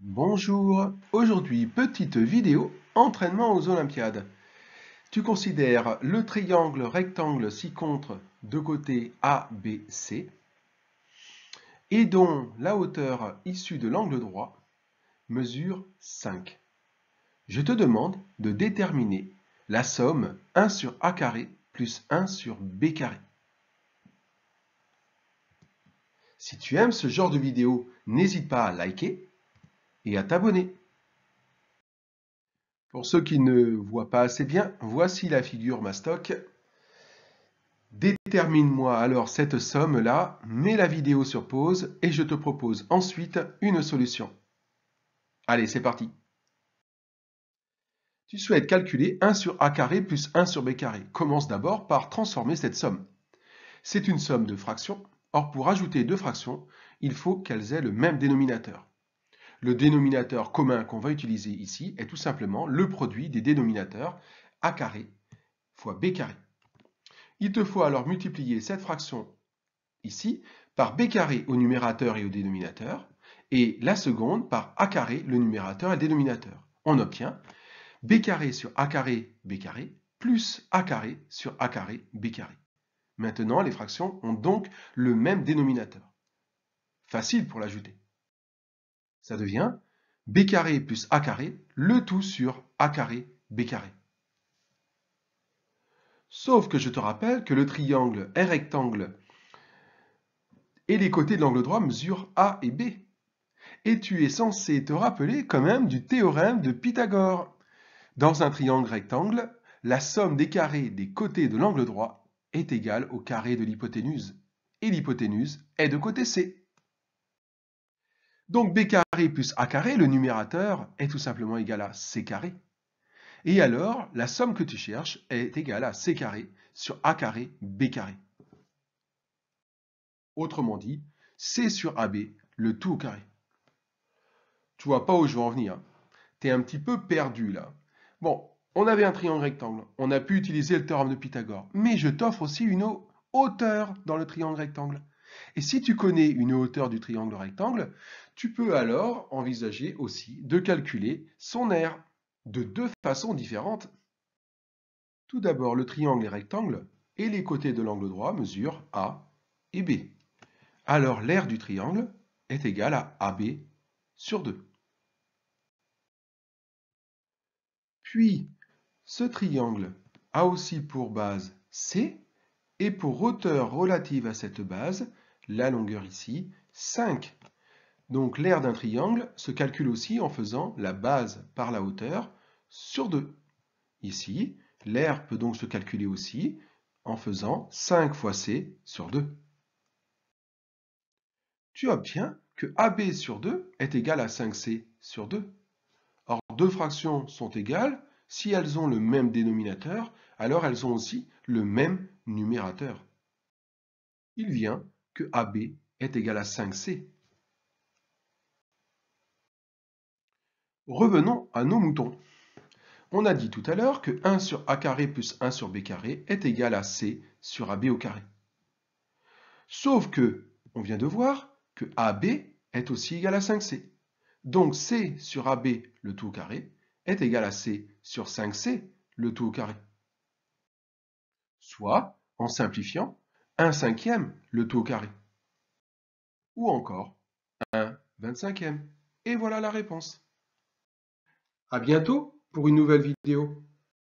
Bonjour, aujourd'hui petite vidéo entraînement aux Olympiades. Tu considères le triangle rectangle ci-contre de côté ABC et dont la hauteur issue de l'angle droit mesure 5. Je te demande de déterminer la somme 1 sur A carré plus 1 sur B carré. Si tu aimes ce genre de vidéo, n'hésite pas à liker et à t'abonner. Pour ceux qui ne voient pas assez bien, voici la figure mastoc. Détermine-moi alors cette somme-là, mets la vidéo sur pause et je te propose ensuite une solution. Allez, c'est parti. Tu souhaites calculer 1 sur A carré plus 1 sur B carré. Commence d'abord par transformer cette somme. C'est une somme de fractions. Or, pour ajouter deux fractions, il faut qu'elles aient le même dénominateur. Le dénominateur commun qu'on va utiliser ici est tout simplement le produit des dénominateurs A carré fois B carré. Il te faut alors multiplier cette fraction ici par B carré au numérateur et au dénominateur, et la seconde par A carré, le numérateur et le dénominateur. On obtient B carré sur A carré B carré plus A carré sur A carré B carré. Maintenant, les fractions ont donc le même dénominateur. Facile pour l'ajouter. Ça devient B carré plus A carré, le tout sur A carré B carré. Sauf que je te rappelle que le triangle est rectangle et les côtés de l'angle droit mesurent A et B. Et tu es censé te rappeler quand même du théorème de Pythagore. Dans un triangle rectangle, la somme des carrés des côtés de l'angle droit est égale au carré de l'hypoténuse. Et l'hypoténuse est de côté C. Donc B carré plus A carré, le numérateur, est tout simplement égal à C carré. Et alors, la somme que tu cherches est égale à C carré sur A carré B carré. Autrement dit, C sur AB, le tout au carré. Tu vois pas où je veux en venir. Tu es un petit peu perdu là. Bon, on avait un triangle rectangle. On a pu utiliser le théorème de Pythagore. Mais je t'offre aussi une hauteur dans le triangle rectangle. Et si tu connais une hauteur du triangle rectangle, tu peux alors envisager aussi de calculer son aire de deux façons différentes. Tout d'abord, le triangle est rectangle et les côtés de l'angle droit mesurent A et B. Alors l'aire du triangle est égale à AB sur 2. Puis, ce triangle a aussi pour base C et pour hauteur relative à cette base, la longueur ici, 5. Donc l'aire d'un triangle se calcule aussi en faisant la base par la hauteur sur 2. Ici, l'aire peut donc se calculer aussi en faisant 5 fois C sur 2. Tu obtiens que AB sur 2 est égal à 5C sur 2. Or, deux fractions sont égales. Si elles ont le même dénominateur, alors elles ont aussi le même numérateur. Il vient que AB est égal à 5C. Revenons à nos moutons. On a dit tout à l'heure que 1 sur A carré plus 1 sur B carré est égal à C sur AB au carré. Sauf que, on vient de voir que AB est aussi égal à 5C. Donc C sur AB, le tout au carré, est égal à C sur 5C, le tout au carré. Soit, en simplifiant, 1 cinquième, le tout au carré. Ou encore, 1 25e. Et voilà la réponse. À bientôt pour une nouvelle vidéo.